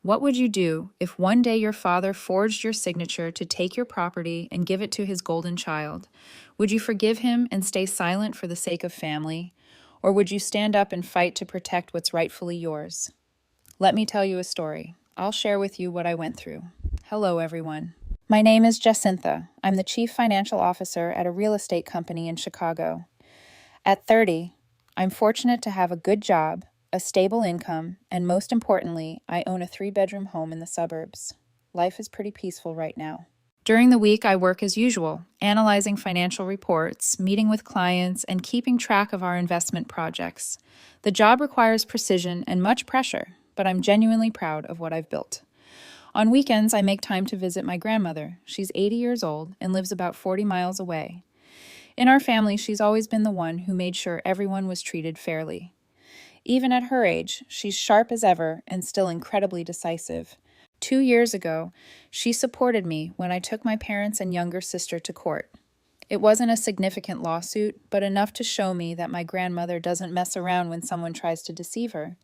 What would you do if one day your father forged your signature to take your property and give it to his golden child? Would you forgive him and stay silent for the sake of family? Or would you stand up and fight to protect what's rightfully yours? Let me tell you a story. I'll share with you what I went through. Hello, everyone. My name is Jacinta. I'm the Chief Financial Officer at a real estate company in Chicago. At 30, I'm fortunate to have a good job, a stable income, and most importantly, I own a 3-bedroom home in the suburbs. Life is pretty peaceful right now. During the week, I work as usual, analyzing financial reports, meeting with clients, and keeping track of our investment projects. The job requires precision and much pressure, but I'm genuinely proud of what I've built. On weekends, I make time to visit my grandmother. She's 80 years old and lives about 40 miles away. In our family, she's always been the one who made sure everyone was treated fairly. Even at her age, she's sharp as ever and still incredibly decisive. 2 years ago, she supported me when I took my parents and younger sister to court. It wasn't a significant lawsuit, but enough to show me that my grandmother doesn't mess around when someone tries to deceive her.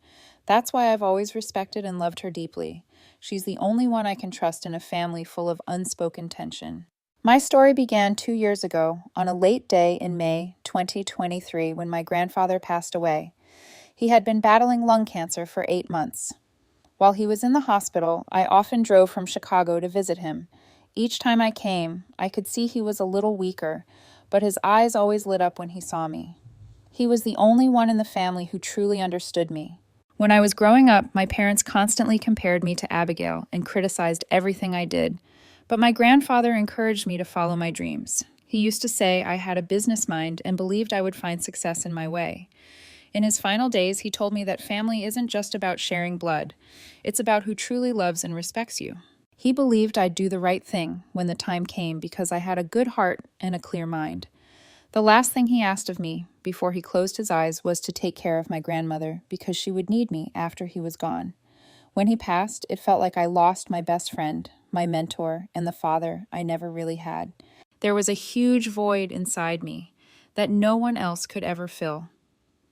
That's why I've always respected and loved her deeply. She's the only one I can trust in a family full of unspoken tension. My story began 2 years ago on a late day in May 2023 when my grandfather passed away. He had been battling lung cancer for 8 months. While he was in the hospital, I often drove from Chicago to visit him. Each time I came, I could see he was a little weaker, but his eyes always lit up when he saw me. He was the only one in the family who truly understood me. When I was growing up, my parents constantly compared me to Abigail and criticized everything I did. But my grandfather encouraged me to follow my dreams. He used to say I had a business mind and believed I would find success in my way. In his final days, he told me that family isn't just about sharing blood. It's about who truly loves and respects you. He believed I'd do the right thing when the time came because I had a good heart and a clear mind. The last thing he asked of me before he closed his eyes was to take care of my grandmother because she would need me after he was gone. When he passed, it felt like I lost my best friend, my mentor, and the father I never really had. There was a huge void inside me that no one else could ever fill.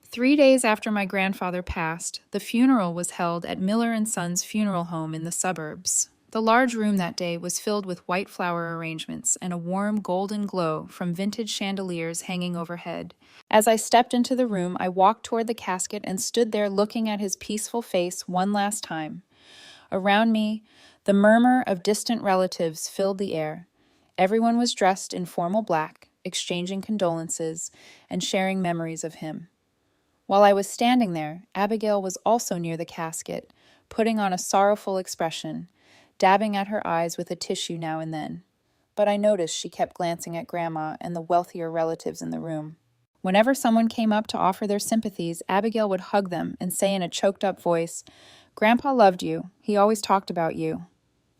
3 days after my grandfather passed, the funeral was held at Miller & Sons Funeral Home in the suburbs. The large room that day was filled with white flower arrangements and a warm golden glow from vintage chandeliers hanging overhead. As I stepped into the room, I walked toward the casket and stood there looking at his peaceful face one last time. Around me, the murmur of distant relatives filled the air. Everyone was dressed in formal black, exchanging condolences and sharing memories of him. While I was standing there, Abigail was also near the casket, putting on a sorrowful expression, dabbing at her eyes with a tissue now and then. But I noticed she kept glancing at Grandma and the wealthier relatives in the room. Whenever someone came up to offer their sympathies, Abigail would hug them and say in a choked-up voice, "Grandpa loved you. He always talked about you."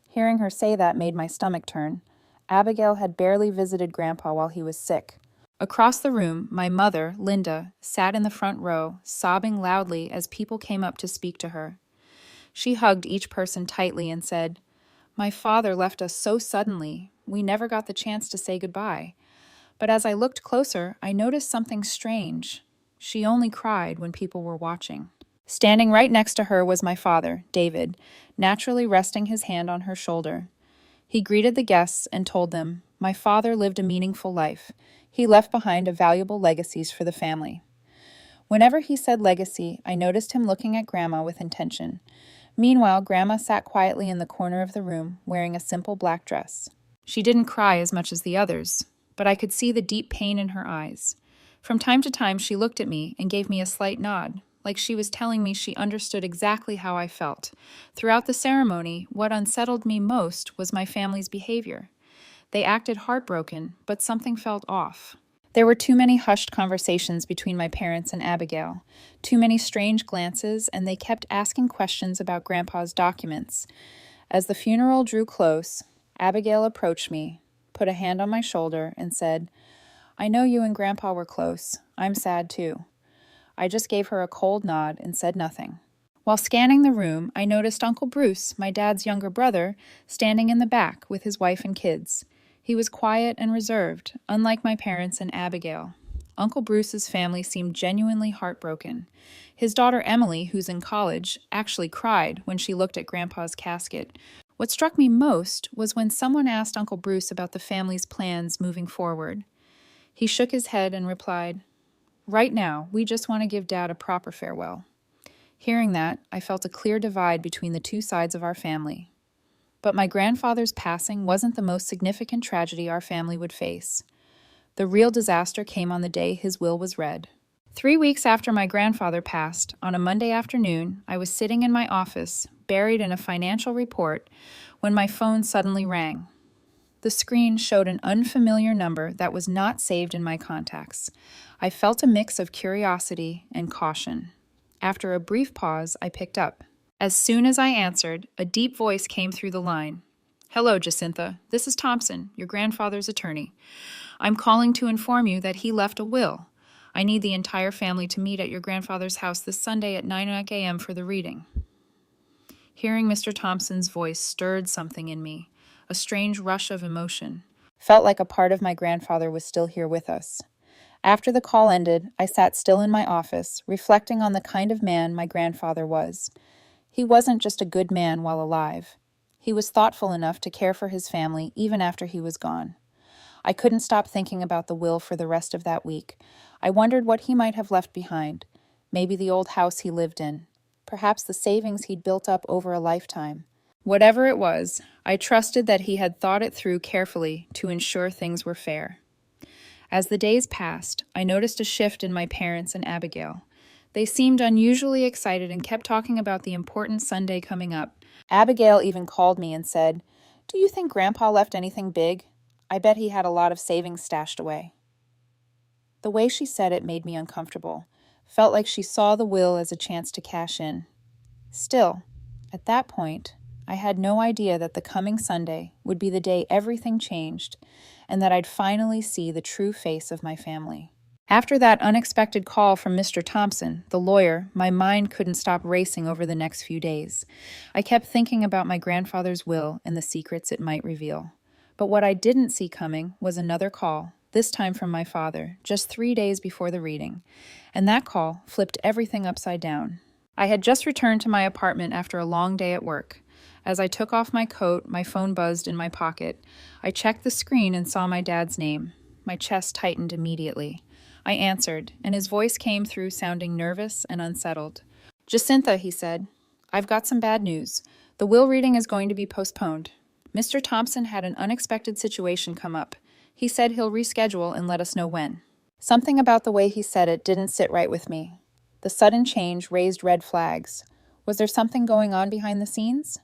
Hearing her say that made my stomach turn. Abigail had barely visited Grandpa while he was sick. Across the room, my mother, Linda, sat in the front row, sobbing loudly as people came up to speak to her. She hugged each person tightly and said, "My father left us so suddenly, we never got the chance to say goodbye. But as I looked closer, I noticed something strange. She only cried when people were watching." Standing right next to her was my father, David, naturally resting his hand on her shoulder. He greeted the guests and told them, "My father lived a meaningful life. He left behind a valuable legacies for the family." Whenever he said legacy, I noticed him looking at Grandma with intention. Meanwhile, Grandma sat quietly in the corner of the room, wearing a simple black dress. She didn't cry as much as the others, but I could see the deep pain in her eyes. From time to time, she looked at me and gave me a slight nod, like she was telling me she understood exactly how I felt. Throughout the ceremony, what unsettled me most was my family's behavior. They acted heartbroken, but something felt off. There were too many hushed conversations between my parents and Abigail, too many strange glances, and they kept asking questions about Grandpa's documents. As the funeral drew close, Abigail approached me, put a hand on my shoulder, and said, "I know you and Grandpa were close. I'm sad too." I just gave her a cold nod and said nothing. While scanning the room, I noticed Uncle Bruce, my dad's younger brother, standing in the back with his wife and kids. He was quiet and reserved, unlike my parents and Abigail. Uncle Bruce's family seemed genuinely heartbroken. His daughter Emily, who's in college, actually cried when she looked at Grandpa's casket. What struck me most was when someone asked Uncle Bruce about the family's plans moving forward. He shook his head and replied, "Right now, we just want to give Dad a proper farewell." Hearing that, I felt a clear divide between the two sides of our family. But my grandfather's passing wasn't the most significant tragedy our family would face. The real disaster came on the day his will was read. 3 weeks after my grandfather passed, on a Monday afternoon, I was sitting in my office, buried in a financial report, when my phone suddenly rang. The screen showed an unfamiliar number that was not saved in my contacts. I felt a mix of curiosity and caution. After a brief pause, I picked up. As soon as I answered, a deep voice came through the line. "Hello, Jacintha. This is Thompson, your grandfather's attorney. I'm calling to inform you that he left a will. I need the entire family to meet at your grandfather's house this Sunday at 9 a.m. for the reading." Hearing Mr. Thompson's voice stirred something in me, a strange rush of emotion. Felt like a part of my grandfather was still here with us. After the call ended, I sat still in my office, reflecting on the kind of man my grandfather was. He wasn't just a good man while alive. He was thoughtful enough to care for his family even after he was gone. I couldn't stop thinking about the will for the rest of that week. I wondered what he might have left behind. Maybe the old house he lived in. Perhaps the savings he'd built up over a lifetime. Whatever it was, I trusted that he had thought it through carefully to ensure things were fair. As the days passed, I noticed a shift in my parents and Abigail. They seemed unusually excited and kept talking about the important Sunday coming up. Abigail even called me and said, "Do you think Grandpa left anything big? I bet he had a lot of savings stashed away." The way she said it made me uncomfortable. Felt like she saw the will as a chance to cash in. Still, at that point, I had no idea that the coming Sunday would be the day everything changed, and that I'd finally see the true face of my family. After that unexpected call from Mr. Thompson, the lawyer, my mind couldn't stop racing over the next few days. I kept thinking about my grandfather's will and the secrets it might reveal. But what I didn't see coming was another call, this time from my father, just 3 days before the reading. And that call flipped everything upside down. I had just returned to my apartment after a long day at work. As I took off my coat, my phone buzzed in my pocket. I checked the screen and saw my dad's name. My chest tightened immediately. I answered, and his voice came through sounding nervous and unsettled. "Jacintha," he said, "I've got some bad news. The will reading is going to be postponed. Mr. Thompson had an unexpected situation come up. He said he'll reschedule and let us know when." Something about the way he said it didn't sit right with me. The sudden change raised red flags. Was there something going on behind the scenes?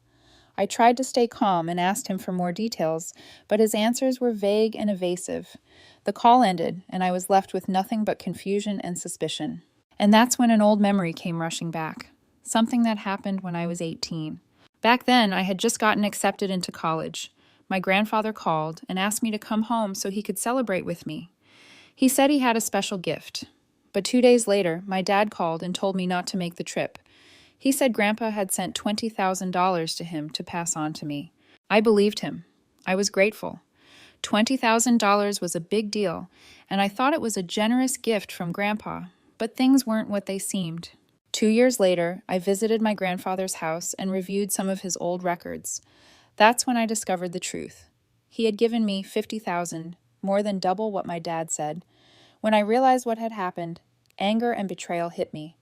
I tried to stay calm and asked him for more details, but his answers were vague and evasive. The call ended, and I was left with nothing but confusion and suspicion. And that's when an old memory came rushing back. Something that happened when I was 18. Back then, I had just gotten accepted into college. My grandfather called and asked me to come home so he could celebrate with me. He said he had a special gift. But 2 days later, my dad called and told me not to make the trip. He said Grandpa had sent $20,000 to him to pass on to me. I believed him. I was grateful. $20,000 was a big deal, and I thought it was a generous gift from Grandpa, but things weren't what they seemed. 2 years later, I visited my grandfather's house and reviewed some of his old records. That's when I discovered the truth. He had given me $50,000, more than double what my dad said. When I realized what had happened, anger and betrayal hit me.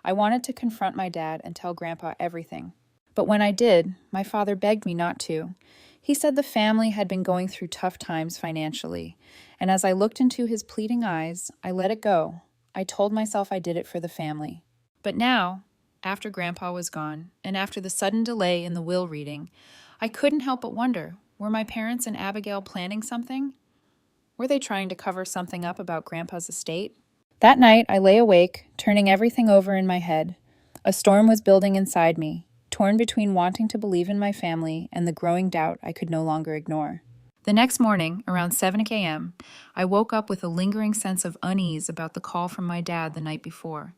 I wanted to confront my dad and tell Grandpa everything. But when I did, my father begged me not to. He said the family had been going through tough times financially, and as I looked into his pleading eyes, I let it go. I told myself I did it for the family. But now, after Grandpa was gone, and after the sudden delay in the will reading, I couldn't help but wonder, were my parents and Abigail planning something? Were they trying to cover something up about Grandpa's estate? That night, I lay awake, turning everything over in my head. A storm was building inside me, torn between wanting to believe in my family and the growing doubt I could no longer ignore. The next morning, around 7 a.m., I woke up with a lingering sense of unease about the call from my dad the night before.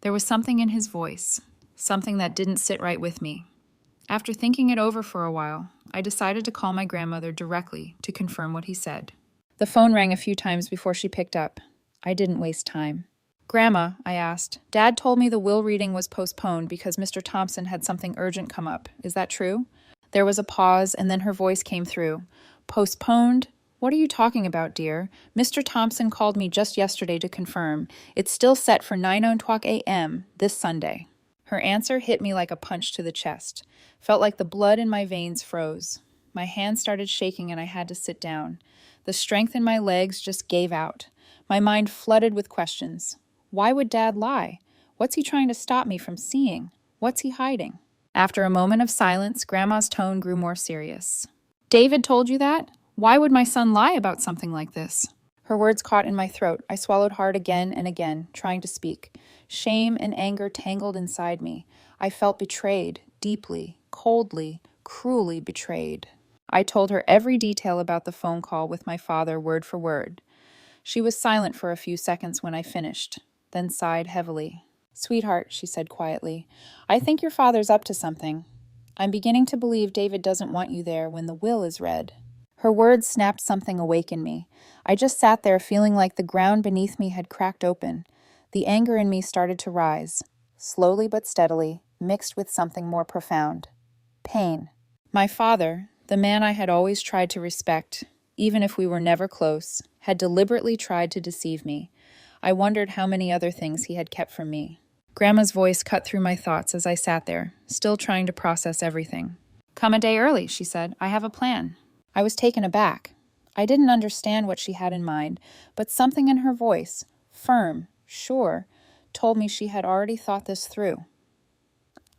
There was something in his voice, something that didn't sit right with me. After thinking it over for a while, I decided to call my grandmother directly to confirm what he said. The phone rang a few times before she picked up. I didn't waste time. Grandma, I asked, Dad told me the will reading was postponed because Mr. Thompson had something urgent come up. Is that true? There was a pause, and then her voice came through. Postponed? What are you talking about, dear? Mr. Thompson called me just yesterday to confirm. It's still set for 9:00 a.m. this Sunday. Her answer hit me like a punch to the chest. Felt like the blood in my veins froze. My hands started shaking and I had to sit down. The strength in my legs just gave out. My mind flooded with questions. Why would Dad lie? What's he trying to stop me from seeing? What's he hiding? After a moment of silence, Grandma's tone grew more serious. David told you that? Why would my son lie about something like this? Her words caught in my throat. I swallowed hard again and again, trying to speak. Shame and anger tangled inside me. I felt betrayed, deeply, coldly, cruelly betrayed. I told her every detail about the phone call with my father, word for word. She was silent for a few seconds when I finished, then sighed heavily. Sweetheart, she said quietly, I think your father's up to something. I'm beginning to believe David doesn't want you there when the will is read. Her words snapped something awake in me. I just sat there feeling like the ground beneath me had cracked open. The anger in me started to rise, slowly but steadily, mixed with something more profound. Pain. My father, the man I had always tried to respect, even if we were never close, had deliberately tried to deceive me. I wondered how many other things he had kept from me. Grandma's voice cut through my thoughts as I sat there, still trying to process everything. Come a day early, she said. I have a plan. I was taken aback. I didn't understand what she had in mind, but something in her voice, firm, sure, told me she had already thought this through.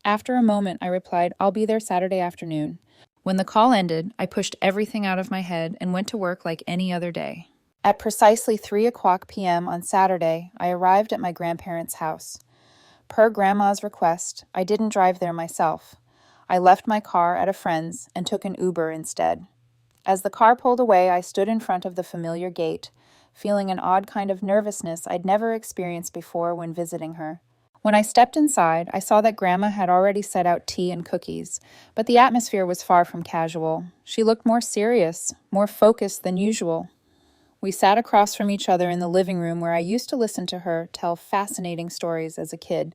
After a moment, I replied, I'll be there Saturday afternoon. When the call ended, I pushed everything out of my head and went to work like any other day. At precisely 3:00 p.m. on Saturday, I arrived at my grandparents' house. Per Grandma's request, I didn't drive there myself. I left my car at a friend's and took an Uber instead. As the car pulled away, I stood in front of the familiar gate, feeling an odd kind of nervousness I'd never experienced before when visiting her. When I stepped inside, I saw that Grandma had already set out tea and cookies, but the atmosphere was far from casual. She looked more serious, more focused than usual. We sat across from each other in the living room where I used to listen to her tell fascinating stories as a kid,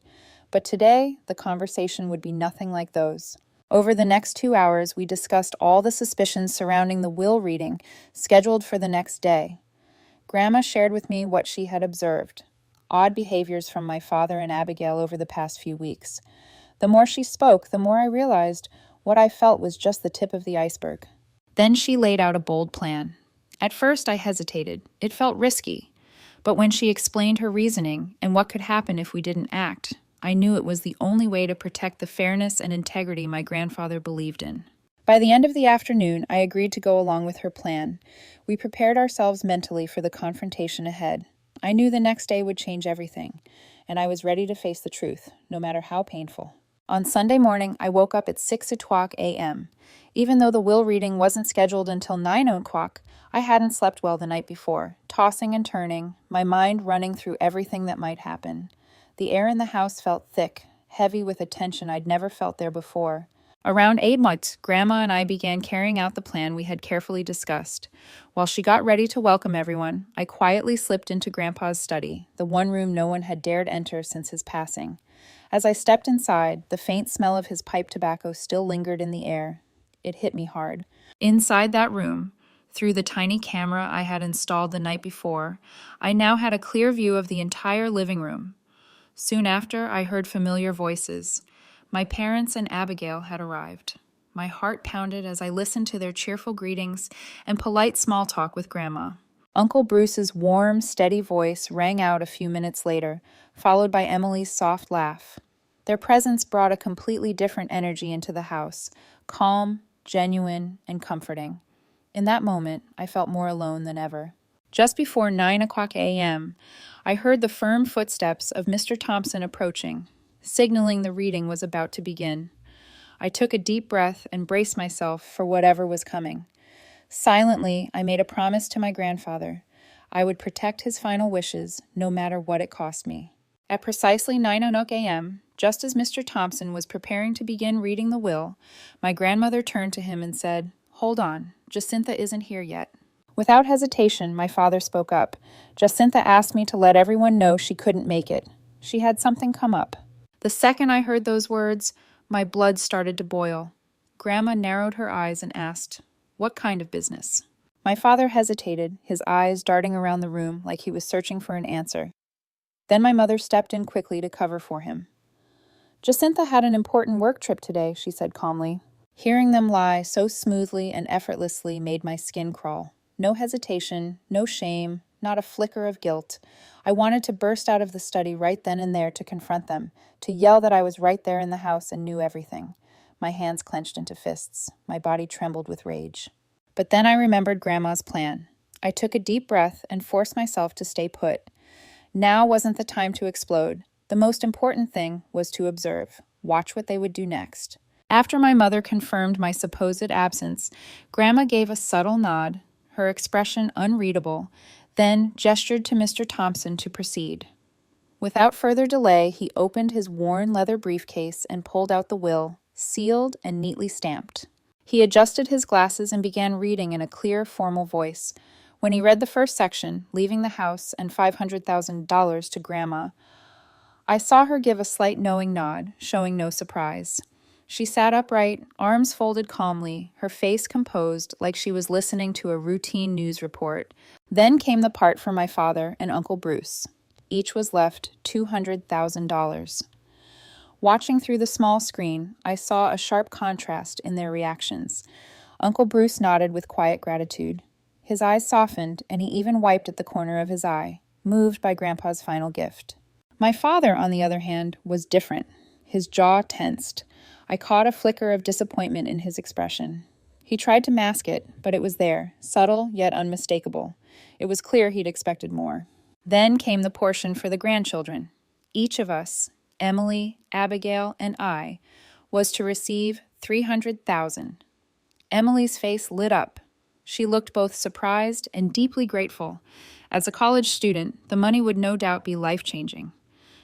but today the conversation would be nothing like those. Over the next 2 hours, we discussed all the suspicions surrounding the will reading, scheduled for the next day. Grandma shared with me what she had observed, odd behaviors from my father and Abigail over the past few weeks. The more she spoke, the more I realized what I felt was just the tip of the iceberg. Then she laid out a bold plan. At first, I hesitated. It felt risky. But when she explained her reasoning and what could happen if we didn't act, I knew it was the only way to protect the fairness and integrity my grandfather believed in. By the end of the afternoon, I agreed to go along with her plan. We prepared ourselves mentally for the confrontation ahead. I knew the next day would change everything, and I was ready to face the truth, no matter how painful. On Sunday morning, I woke up at 6:00 a.m. Even though the will reading wasn't scheduled until 9:00, I hadn't slept well the night before, tossing and turning, my mind running through everything that might happen. The air in the house felt thick, heavy with a tension I'd never felt there before. Around 8:00, Grandma and I began carrying out the plan we had carefully discussed. While she got ready to welcome everyone, I quietly slipped into Grandpa's study, the one room no one had dared enter since his passing. As I stepped inside, the faint smell of his pipe tobacco still lingered in the air. It hit me hard. Inside that room, through the tiny camera I had installed the night before, I now had a clear view of the entire living room. Soon after, I heard familiar voices. My parents and Abigail had arrived. My heart pounded as I listened to their cheerful greetings and polite small talk with Grandma. Uncle Bruce's warm, steady voice rang out a few minutes later, followed by Emily's soft laugh. Their presence brought a completely different energy into the house, calm, genuine, and comforting. In that moment, I felt more alone than ever. Just before 9:00 a.m., I heard the firm footsteps of Mr. Thompson approaching, signaling the reading was about to begin. I took a deep breath and braced myself for whatever was coming. Silently, I made a promise to my grandfather. I would protect his final wishes, no matter what it cost me. At precisely 9:00 a.m., just as Mr. Thompson was preparing to begin reading the will, my grandmother turned to him and said, "Hold on, Jacintha isn't here yet." Without hesitation, my father spoke up. Jacintha asked me to let everyone know she couldn't make it. She had something come up. The second I heard those words, my blood started to boil. Grandma narrowed her eyes and asked, "What kind of business?" My father hesitated, his eyes darting around the room like he was searching for an answer. Then my mother stepped in quickly to cover for him. "Jacintha had an important work trip today," she said calmly. Hearing them lie so smoothly and effortlessly made my skin crawl. No hesitation, no shame, not a flicker of guilt. I wanted to burst out of the study right then and there to confront them, to yell that I was right there in the house and knew everything. My hands clenched into fists. My body trembled with rage. But then I remembered Grandma's plan. I took a deep breath and forced myself to stay put. Now wasn't the time to explode. The most important thing was to observe, watch what they would do next. After my mother confirmed my supposed absence, Grandma gave a subtle nod, her expression unreadable, then gestured to Mr. Thompson to proceed. Without further delay, he opened his worn leather briefcase and pulled out the will, sealed and neatly stamped. He adjusted his glasses and began reading in a clear, formal voice. When he read the first section, leaving the house and $500,000 to Grandma, I saw her give a slight knowing nod, showing no surprise. She sat upright, arms folded calmly, her face composed like she was listening to a routine news report. Then came the part for my father and Uncle Bruce. Each was left $200,000. Watching through the small screen, I saw a sharp contrast in their reactions. Uncle Bruce nodded with quiet gratitude. His eyes softened, and he even wiped at the corner of his eye, moved by Grandpa's final gift. My father, on the other hand, was different. His jaw tensed. I caught a flicker of disappointment in his expression. He tried to mask it, but it was there, subtle yet unmistakable. It was clear he'd expected more. Then came the portion for the grandchildren. Each of us, Emily, Abigail, and I, was to receive $300,000. Emily's face lit up. She looked both surprised and deeply grateful. As a college student, the money would no doubt be life-changing.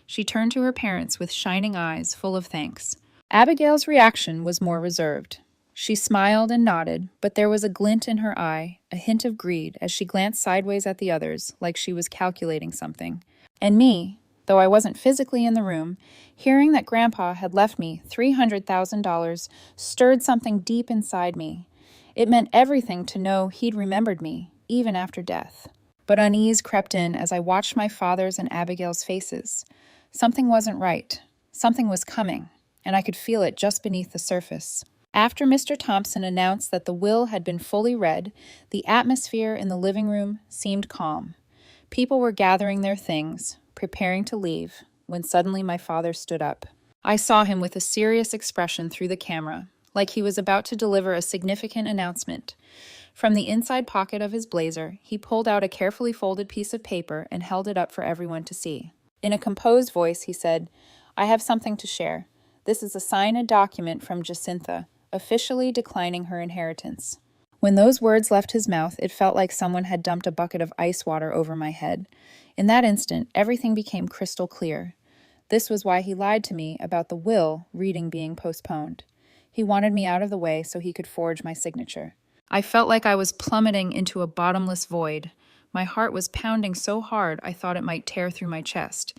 She turned to her parents with shining eyes full of thanks. Abigail's reaction was more reserved. She smiled and nodded, but there was a glint in her eye, a hint of greed, as she glanced sideways at the others, like she was calculating something. And me, though I wasn't physically in the room, hearing that Grandpa had left me $300,000 stirred something deep inside me. It meant everything to know he'd remembered me, even after death. But unease crept in as I watched my father's and Abigail's faces. Something wasn't right. Something was coming, and I could feel it just beneath the surface. After Mr. Thompson announced that the will had been fully read, the atmosphere in the living room seemed calm. People were gathering their things, preparing to leave, when suddenly my father stood up. I saw him with a serious expression through the camera, like he was about to deliver a significant announcement. From the inside pocket of his blazer, he pulled out a carefully folded piece of paper and held it up for everyone to see. In a composed voice, he said, "I have something to share. This is a signed document from Jacintha, officially declining her inheritance." When those words left his mouth, it felt like someone had dumped a bucket of ice water over my head. In that instant, everything became crystal clear. This was why he lied to me about the will reading being postponed. He wanted me out of the way so he could forge my signature. I felt like I was plummeting into a bottomless void. My heart was pounding so hard I thought it might tear through my chest.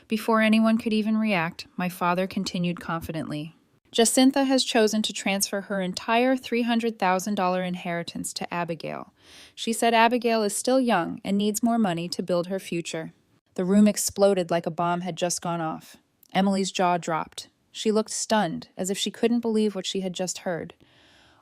Before anyone could even react, my father continued confidently. Jacintha has chosen to transfer her entire $300,000 inheritance to Abigail. She said Abigail is still young and needs more money to build her future. The room exploded like a bomb had just gone off. Emily's jaw dropped. She looked stunned, as if she couldn't believe what she had just heard.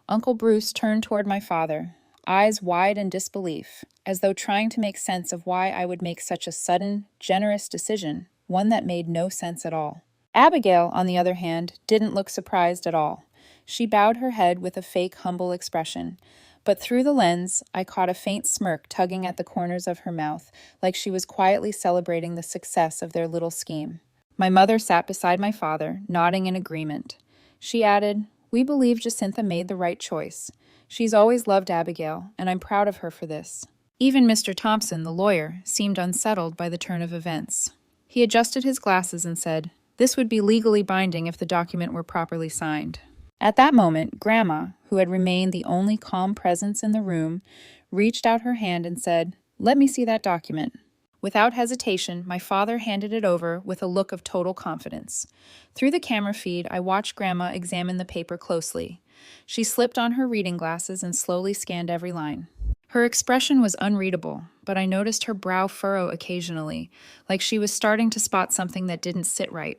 Uncle Bruce turned toward my father, eyes wide in disbelief, as though trying to make sense of why I would make such a sudden, generous decision, one that made no sense at all. Abigail, on the other hand, didn't look surprised at all. She bowed her head with a fake, humble expression, but through the lens, I caught a faint smirk tugging at the corners of her mouth, like she was quietly celebrating the success of their little scheme. My mother sat beside my father, nodding in agreement. She added, "We believe Jacintha made the right choice. She's always loved Abigail, and I'm proud of her for this." Even Mr. Thompson, the lawyer, seemed unsettled by the turn of events. He adjusted his glasses and said, "This would be legally binding if the document were properly signed." At that moment, Grandma, who had remained the only calm presence in the room, reached out her hand and said, "Let me see that document." Without hesitation, my father handed it over with a look of total confidence. Through the camera feed, I watched Grandma examine the paper closely. She slipped on her reading glasses and slowly scanned every line. Her expression was unreadable, but I noticed her brow furrow occasionally, like she was starting to spot something that didn't sit right.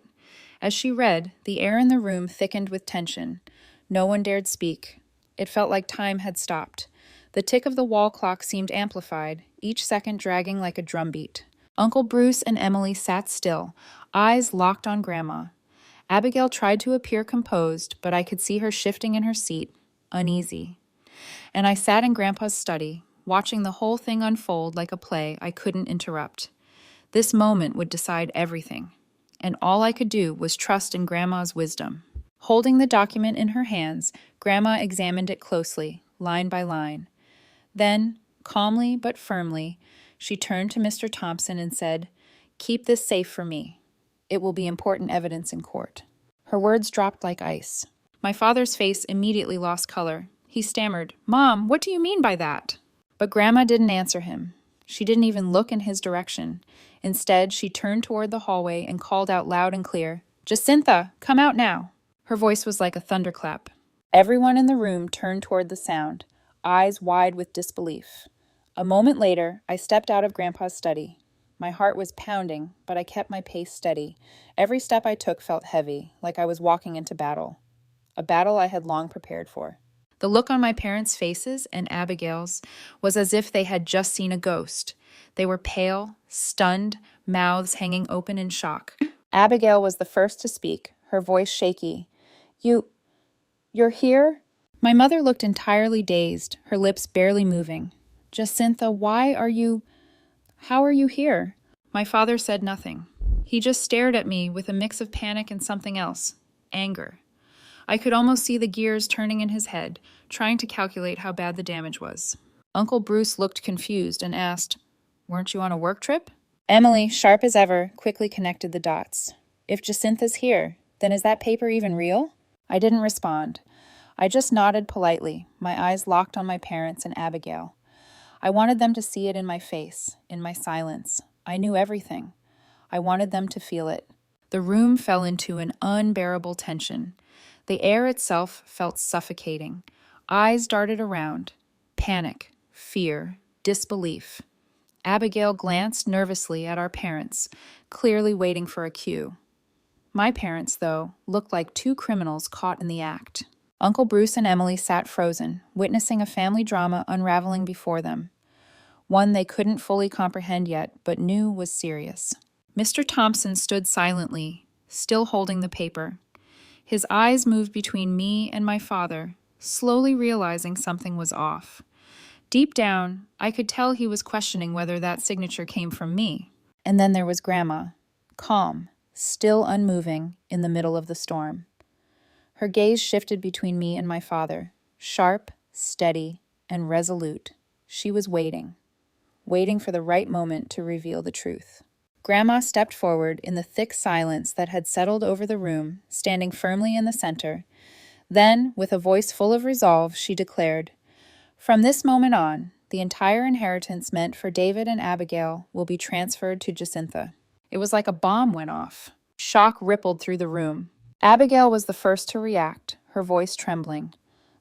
As she read, the air in the room thickened with tension. No one dared speak. It felt like time had stopped. The tick of the wall clock seemed amplified, each second dragging like a drumbeat. Uncle Bruce and Emily sat still, eyes locked on Grandma. Abigail tried to appear composed, but I could see her shifting in her seat, uneasy. And I sat in Grandpa's study, watching the whole thing unfold like a play I couldn't interrupt. This moment would decide everything, and all I could do was trust in Grandma's wisdom. Holding the document in her hands, Grandma examined it closely, line by line. Then, calmly but firmly, she turned to Mr. Thompson and said, "Keep this safe for me. It will be important evidence in court." Her words dropped like ice. My father's face immediately lost color. He stammered, "Mom, what do you mean by that?" But Grandma didn't answer him. She didn't even look in his direction. Instead, she turned toward the hallway and called out loud and clear, "Jacintha, come out now." Her voice was like a thunderclap. Everyone in the room turned toward the sound, eyes wide with disbelief. A moment later, I stepped out of Grandpa's study. My heart was pounding, but I kept my pace steady. Every step I took felt heavy, like I was walking into battle. A battle I had long prepared for. The look on my parents' faces and Abigail's was as if they had just seen a ghost. They were pale, stunned, mouths hanging open in shock. Abigail was the first to speak, her voice shaky. You're here?" My mother looked entirely dazed, her lips barely moving. "Jacintha, how are you here?" My father said nothing. He just stared at me with a mix of panic and something else, anger. I could almost see the gears turning in his head, trying to calculate how bad the damage was. Uncle Bruce looked confused and asked, "Weren't you on a work trip?" Emily, sharp as ever, quickly connected the dots. "If Jacintha's here, then is that paper even real?" I didn't respond. I just nodded politely, my eyes locked on my parents and Abigail. I wanted them to see it in my face, in my silence. I knew everything. I wanted them to feel it. The room fell into an unbearable tension. The air itself felt suffocating. Eyes darted around. Panic, fear, disbelief. Abigail glanced nervously at our parents, clearly waiting for a cue. My parents, though, looked like two criminals caught in the act. Uncle Bruce and Emily sat frozen, witnessing a family drama unraveling before them. One they couldn't fully comprehend yet, but knew was serious. Mr. Thompson stood silently, still holding the paper. His eyes moved between me and my father, slowly realizing something was off. Deep down, I could tell he was questioning whether that signature came from me. And then there was Grandma, calm, still unmoving, in the middle of the storm. Her gaze shifted between me and my father, sharp, steady, and resolute. She was waiting for the right moment to reveal the truth. Grandma stepped forward in the thick silence that had settled over the room, standing firmly in the center. Then, with a voice full of resolve, she declared, "From this moment on, the entire inheritance meant for David and Abigail will be transferred to Jacintha." It was like a bomb went off. Shock rippled through the room. Abigail was the first to react, her voice trembling.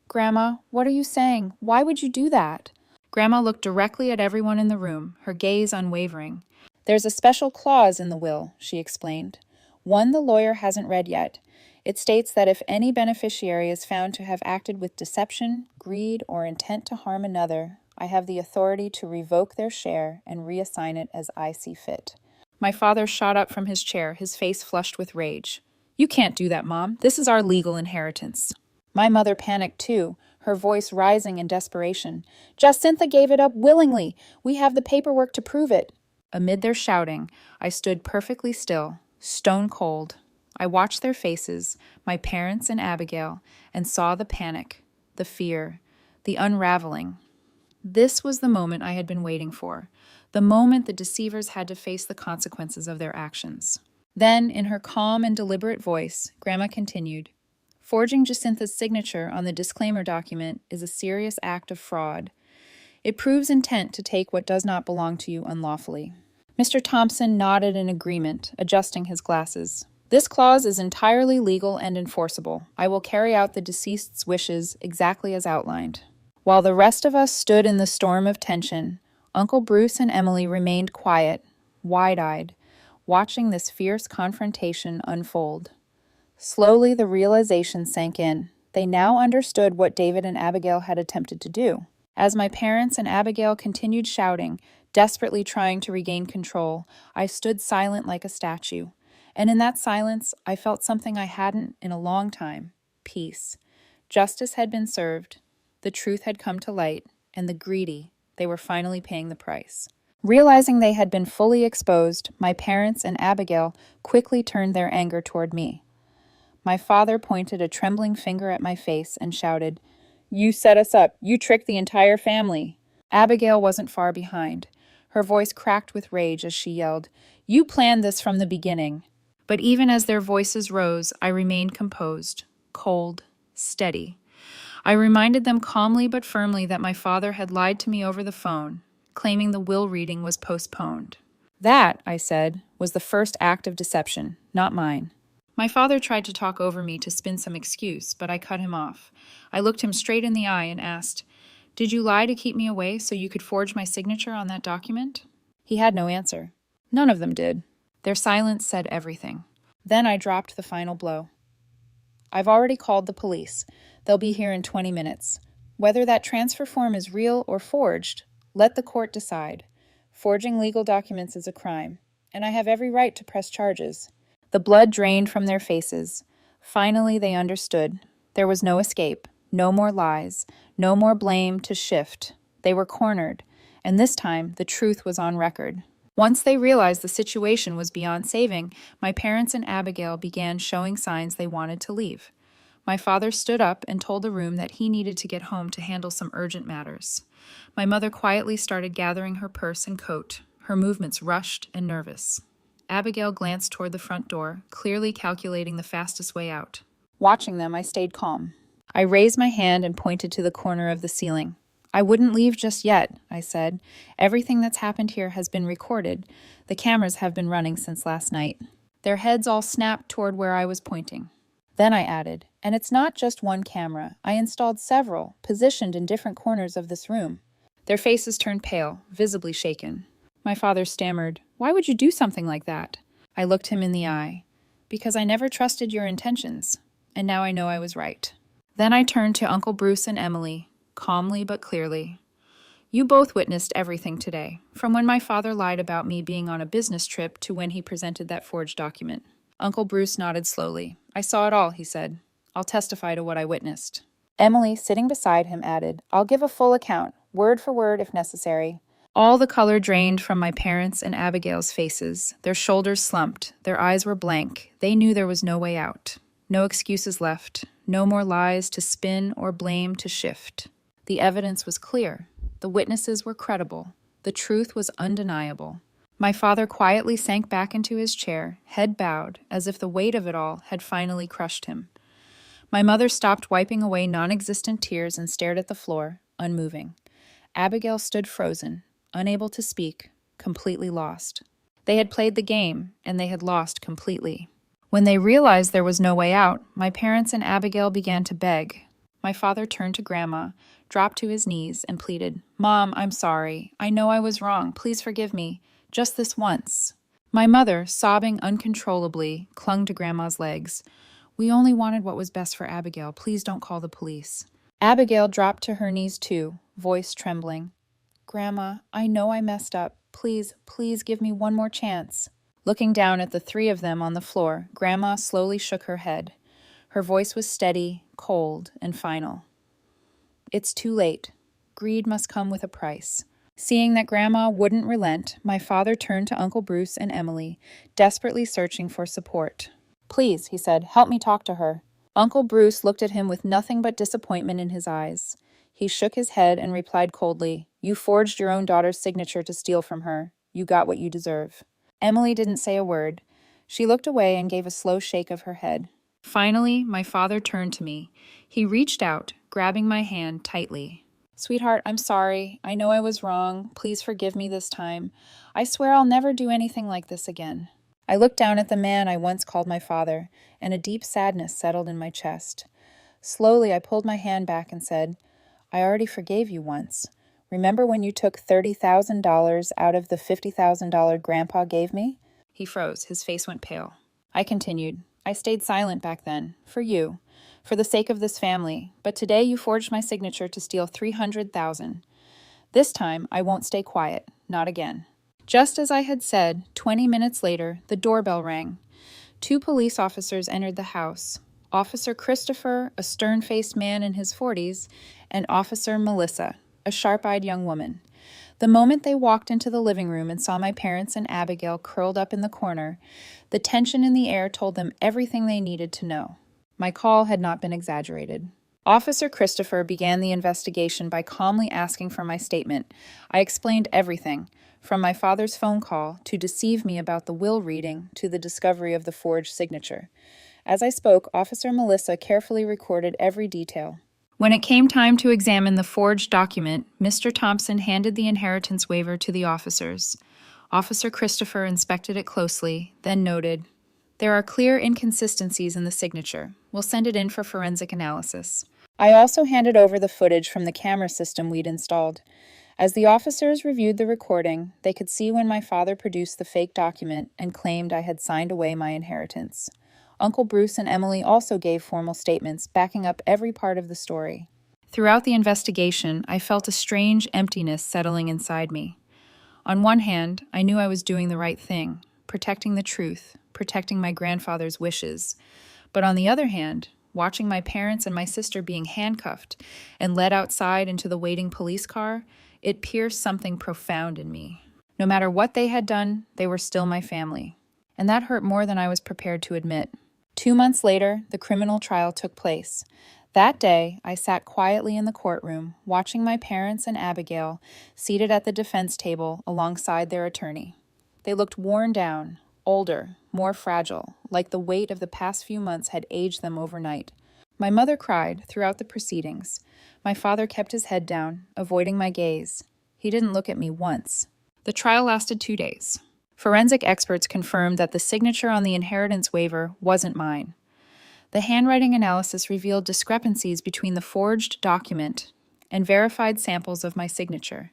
"Grandma, what are you saying? Why would you do that?" Grandma looked directly at everyone in the room, her gaze unwavering. "There's a special clause in the will," she explained. "One the lawyer hasn't read yet. It states that if any beneficiary is found to have acted with deception, greed, or intent to harm another, I have the authority to revoke their share and reassign it as I see fit." My father shot up from his chair, his face flushed with rage. "You can't do that, Mom. This is our legal inheritance." My mother panicked too, her voice rising in desperation. "Jacintha gave it up willingly. We have the paperwork to prove it." Amid their shouting, I stood perfectly still, stone cold. I watched their faces, my parents and Abigail, and saw the panic, the fear, the unraveling. This was the moment I had been waiting for, the moment the deceivers had to face the consequences of their actions. Then, in her calm and deliberate voice, Grandma continued, "Forging Jacintha's signature on the disclaimer document is a serious act of fraud. It proves intent to take what does not belong to you unlawfully. Mr. Thompson nodded in agreement, adjusting his glasses. This clause is entirely legal and enforceable. I will carry out the deceased's wishes exactly as outlined. While the rest of us stood in the storm of tension, Uncle Bruce and Emily remained quiet, wide-eyed, watching this fierce confrontation unfold. Slowly, the realization sank in. They now understood what David and Abigail had attempted to do. As my parents and Abigail continued shouting, desperately trying to regain control, I stood silent like a statue. And in that silence, I felt something I hadn't in a long time: peace. Justice had been served, the truth had come to light, and the greedy, they were finally paying the price. Realizing they had been fully exposed, my parents and Abigail quickly turned their anger toward me. My father pointed a trembling finger at my face and shouted, "You set us up. You tricked the entire family." Abigail wasn't far behind. Her voice cracked with rage as she yelled, "You planned this from the beginning." But even as their voices rose, I remained composed, cold, steady. I reminded them calmly but firmly that my father had lied to me over the phone, claiming the will reading was postponed. That, I said, was the first act of deception, not mine. My father tried to talk over me to spin some excuse, but I cut him off. I looked him straight in the eye and asked, "Did you lie to keep me away so you could forge my signature on that document?" He had no answer. None of them did. Their silence said everything. Then I dropped the final blow. "I've already called the police. They'll be here in 20 minutes. Whether that transfer form is real or forged, let the court decide. Forging legal documents is a crime, and I have every right to press charges." The blood drained from their faces. Finally, they understood. There was no escape, no more lies, no more blame to shift. They were cornered, and this time the truth was on record. Once they realized the situation was beyond saving, my parents and Abigail began showing signs they wanted to leave. My father stood up and told the room that he needed to get home to handle some urgent matters. My mother quietly started gathering her purse and coat, her movements rushed and nervous. Abigail glanced toward the front door, clearly calculating the fastest way out. Watching them, I stayed calm. I raised my hand and pointed to the corner of the ceiling. "I wouldn't leave just yet," I said. "Everything that's happened here has been recorded. The cameras have been running since last night." Their heads all snapped toward where I was pointing. Then I added, "And it's not just one camera. I installed several, positioned in different corners of this room." Their faces turned pale, visibly shaken. My father stammered, "Why would you do something like that?" I looked him in the eye. "Because I never trusted your intentions, and now I know I was right." Then I turned to Uncle Bruce and Emily, calmly but clearly. "You both witnessed everything today, from when my father lied about me being on a business trip to when he presented that forged document." Uncle Bruce nodded slowly. "I saw it all," he said. "I'll testify to what I witnessed." Emily, sitting beside him, added, "I'll give a full account, word for word if necessary." All the color drained from my parents' and Abigail's faces. Their shoulders slumped. Their eyes were blank. They knew there was no way out. No excuses left. No more lies to spin or blame to shift. The evidence was clear. The witnesses were credible. The truth was undeniable. My father quietly sank back into his chair, head bowed, as if the weight of it all had finally crushed him. My mother stopped wiping away non-existent tears and stared at the floor, unmoving. Abigail stood frozen, unable to speak, completely lost. They had played the game, and they had lost completely. When they realized there was no way out, my parents and Abigail began to beg. My father turned to Grandma, dropped to his knees, and pleaded, "Mom, I'm sorry. I know I was wrong. Please forgive me. Just this once." My mother, sobbing uncontrollably, clung to Grandma's legs. "We only wanted what was best for Abigail. Please don't call the police." Abigail dropped to her knees too, voice trembling. "Grandma, I know I messed up. Please, please give me one more chance." Looking down at the three of them on the floor, Grandma slowly shook her head. Her voice was steady, cold, and final. "It's too late. Greed must come with a price." Seeing that Grandma wouldn't relent, my father turned to Uncle Bruce and Emily, desperately searching for support. "Please," he said, "help me talk to her." Uncle Bruce looked at him with nothing but disappointment in his eyes. He shook his head and replied coldly, "You forged your own daughter's signature to steal from her. You got what you deserve." Emily didn't say a word. She looked away and gave a slow shake of her head. Finally, my father turned to me. He reached out, grabbing my hand tightly. Sweetheart, I'm sorry. I know I was wrong. Please forgive me this time. I swear I'll never do anything like this again. I looked down at the man I once called my father, and a deep sadness settled in my chest. Slowly, I pulled my hand back and said, I already forgave you once. Remember when you took $30,000 out of the $50,000 Grandpa gave me? He froze. His face went pale. I continued, I stayed silent back then, for you, for the sake of this family, but today you forged my signature to steal $300,000. This time, I won't stay quiet, not again. Just as I had said, 20 minutes later, the doorbell rang. 2 police officers entered the house. Officer Christopher, a stern-faced man in his 40s, and Officer Melissa, a sharp-eyed young woman. The moment they walked into the living room and saw my parents and Abigail curled up in the corner, the tension in the air told them everything they needed to know. My call had not been exaggerated. Officer Christopher began the investigation by calmly asking for my statement. I explained everything, from my father's phone call to deceive me about the will reading to the discovery of the forged signature. As I spoke, Officer Melissa carefully recorded every detail. When it came time to examine the forged document, Mr. Thompson handed the inheritance waiver to the officers. Officer Christopher inspected it closely, then noted, There are clear inconsistencies in the signature. We'll send it in for forensic analysis. I also handed over the footage from the camera system we'd installed. As the officers reviewed the recording, they could see when my father produced the fake document and claimed I had signed away my inheritance. Uncle Bruce and Emily also gave formal statements backing up every part of the story. Throughout the investigation, I felt a strange emptiness settling inside me. On one hand, I knew I was doing the right thing, protecting the truth, protecting my grandfather's wishes. But on the other hand, watching my parents and my sister being handcuffed and led outside into the waiting police car, it pierced something profound in me. No matter what they had done, they were still my family. And that hurt more than I was prepared to admit. 2 months later, the criminal trial took place. That day, I sat quietly in the courtroom, watching my parents and Abigail seated at the defense table alongside their attorney. They looked worn down, older, more fragile, like the weight of the past few months had aged them overnight. My mother cried throughout the proceedings. My father kept his head down, avoiding my gaze. He didn't look at me once. The trial lasted 2 days. Forensic experts confirmed that the signature on the inheritance waiver wasn't mine. The handwriting analysis revealed discrepancies between the forged document and verified samples of my signature.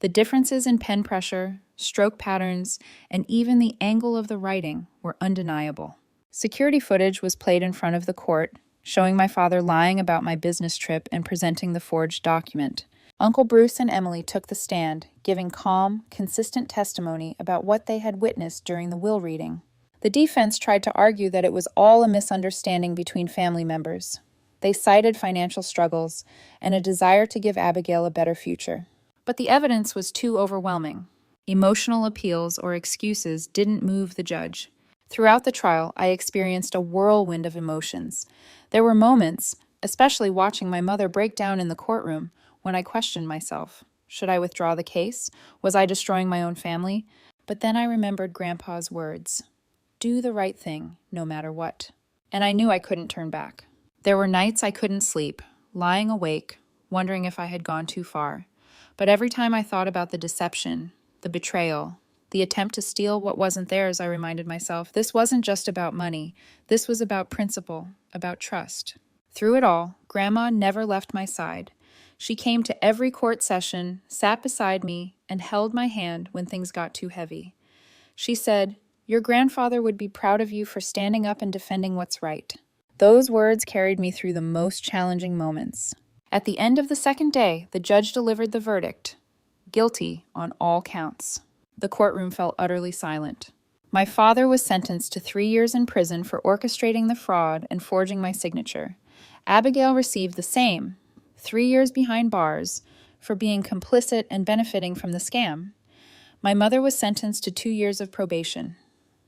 The differences in pen pressure, stroke patterns, and even the angle of the writing were undeniable. Security footage was played in front of the court, showing my father lying about my business trip and presenting the forged document. Uncle Bruce and Emily took the stand, giving calm, consistent testimony about what they had witnessed during the will reading. The defense tried to argue that it was all a misunderstanding between family members. They cited financial struggles and a desire to give Abigail a better future. But the evidence was too overwhelming. Emotional appeals or excuses didn't move the judge. Throughout the trial, I experienced a whirlwind of emotions. There were moments, especially watching my mother break down in the courtroom, when I questioned myself. Should I withdraw the case? Was I destroying my own family? But then I remembered Grandpa's words. Do the right thing, no matter what. And I knew I couldn't turn back. There were nights I couldn't sleep, lying awake, wondering if I had gone too far. But every time I thought about the deception, the betrayal, the attempt to steal what wasn't theirs, I reminded myself, this wasn't just about money. This was about principle, about trust. Through it all, Grandma never left my side. She came to every court session, sat beside me, and held my hand when things got too heavy. She said, Your grandfather would be proud of you for standing up and defending what's right. Those words carried me through the most challenging moments. At the end of the second day, the judge delivered the verdict. Guilty on all counts. The courtroom fell utterly silent. My father was sentenced to 3 years in prison for orchestrating the fraud and forging my signature. Abigail received the same, 3 years behind bars, for being complicit and benefiting from the scam. My mother was sentenced to 2 years of probation.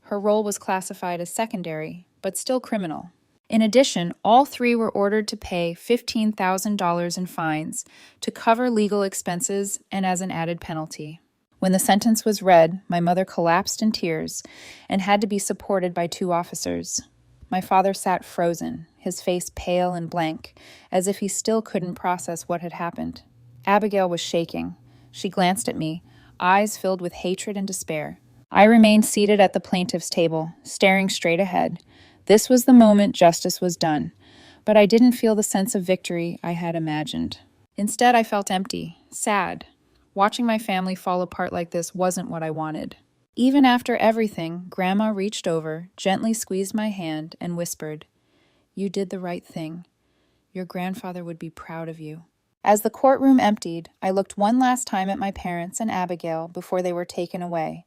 Her role was classified as secondary, but still criminal. In addition, all 3 were ordered to pay $15,000 in fines to cover legal expenses and as an added penalty. When the sentence was read, my mother collapsed in tears and had to be supported by 2 officers. My father sat frozen, his face pale and blank, as if he still couldn't process what had happened. Abigail was shaking. She glanced at me, eyes filled with hatred and despair. I remained seated at the plaintiff's table, staring straight ahead. This was the moment justice was done, but I didn't feel the sense of victory I had imagined. Instead, I felt empty, sad. Watching my family fall apart like this wasn't what I wanted. Even after everything, Grandma reached over, gently squeezed my hand, and whispered, "You did the right thing. Your grandfather would be proud of you." As the courtroom emptied, I looked one last time at my parents and Abigail before they were taken away.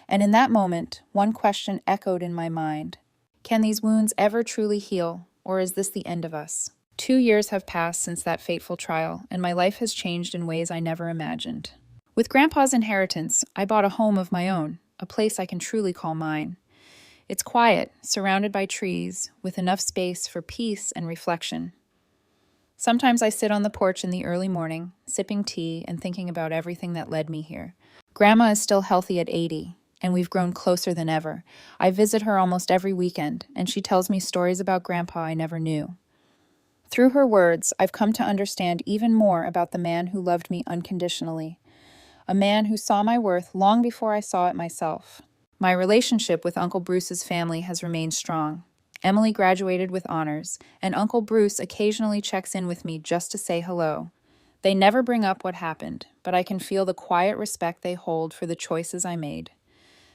And in that moment, one question echoed in my mind. Can these wounds ever truly heal, or is this the end of us? 2 years have passed since that fateful trial, and my life has changed in ways I never imagined. With Grandpa's inheritance, I bought a home of my own, a place I can truly call mine. It's quiet, surrounded by trees, with enough space for peace and reflection. Sometimes I sit on the porch in the early morning, sipping tea and thinking about everything that led me here. Grandma is still healthy at 80, and we've grown closer than ever. I visit her almost every weekend, and she tells me stories about Grandpa I never knew. Through her words, I've come to understand even more about the man who loved me unconditionally, a man who saw my worth long before I saw it myself. My relationship with Uncle Bruce's family has remained strong. Emily graduated with honors, and Uncle Bruce occasionally checks in with me just to say hello. They never bring up what happened, but I can feel the quiet respect they hold for the choices I made.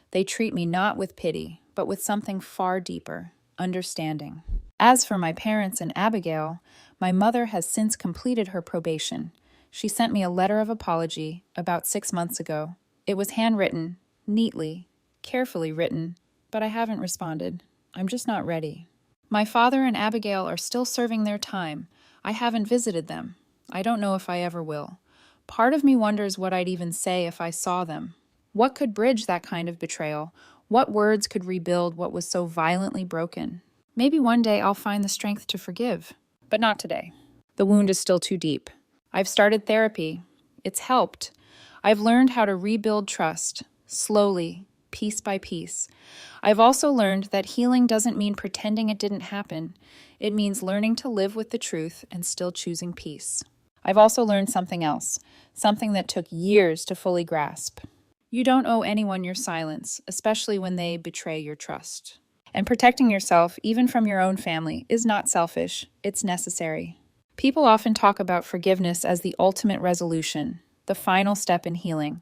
They treat me not with pity, but with something far deeper, understanding. As for my parents and Abigail, my mother has since completed her probation. She sent me a letter of apology about 6 months ago. It was handwritten, neatly, carefully written, but I haven't responded. I'm just not ready. My father and Abigail are still serving their time. I haven't visited them. I don't know if I ever will. Part of me wonders what I'd even say if I saw them. What could bridge that kind of betrayal? What words could rebuild what was so violently broken? Maybe one day I'll find the strength to forgive, but not today. The wound is still too deep. I've started therapy. It's helped. I've learned how to rebuild trust, slowly, piece by piece. I've also learned that healing doesn't mean pretending it didn't happen. It means learning to live with the truth and still choosing peace. I've also learned something else, something that took years to fully grasp. You don't owe anyone your silence, especially when they betray your trust. And protecting yourself, even from your own family, is not selfish. It's necessary. People often talk about forgiveness as the ultimate resolution, the final step in healing.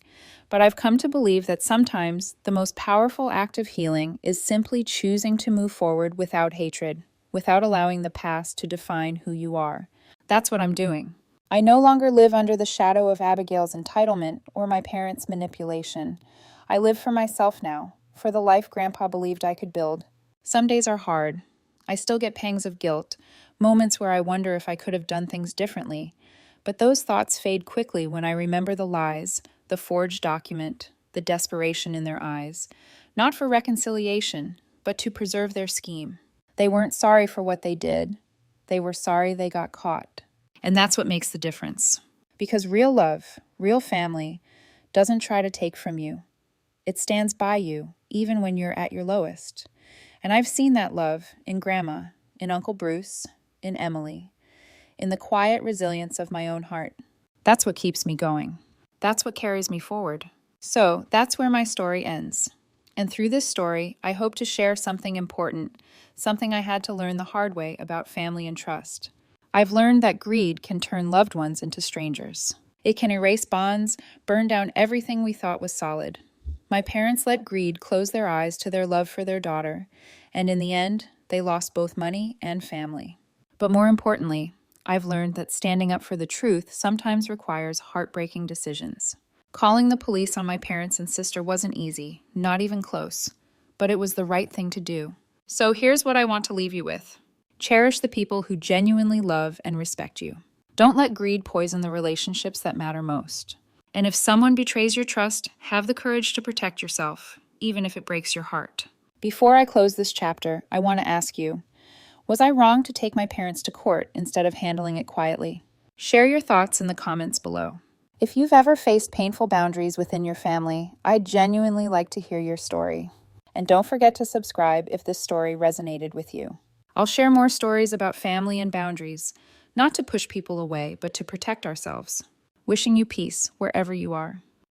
But I've come to believe that sometimes the most powerful act of healing is simply choosing to move forward without hatred, without allowing the past to define who you are. That's what I'm doing. I no longer live under the shadow of Abigail's entitlement or my parents' manipulation. I live for myself now, for the life Grandpa believed I could build. Some days are hard. I still get pangs of guilt, moments where I wonder if I could have done things differently. But those thoughts fade quickly when I remember the lies, the forged document, the desperation in their eyes. Not for reconciliation, but to preserve their scheme. They weren't sorry for what they did. They were sorry they got caught. And that's what makes the difference. Because real love, real family, doesn't try to take from you. It stands by you, even when you're at your lowest. And I've seen that love in Grandma, in Uncle Bruce, in Emily, in the quiet resilience of my own heart. That's what keeps me going. That's what carries me forward. So that's where my story ends. And through this story, I hope to share something important, something I had to learn the hard way about family and trust. I've learned that greed can turn loved ones into strangers. It can erase bonds, burn down everything we thought was solid. My parents let greed close their eyes to their love for their daughter, and in the end, they lost both money and family. But more importantly, I've learned that standing up for the truth sometimes requires heartbreaking decisions. Calling the police on my parents and sister wasn't easy, not even close, but it was the right thing to do. So here's what I want to leave you with. Cherish the people who genuinely love and respect you. Don't let greed poison the relationships that matter most. And if someone betrays your trust, have the courage to protect yourself, even if it breaks your heart. Before I close this chapter, I want to ask you, was I wrong to take my parents to court instead of handling it quietly? Share your thoughts in the comments below. If you've ever faced painful boundaries within your family, I'd genuinely like to hear your story. And don't forget to subscribe if this story resonated with you. I'll share more stories about family and boundaries, not to push people away, but to protect ourselves. Wishing you peace wherever you are.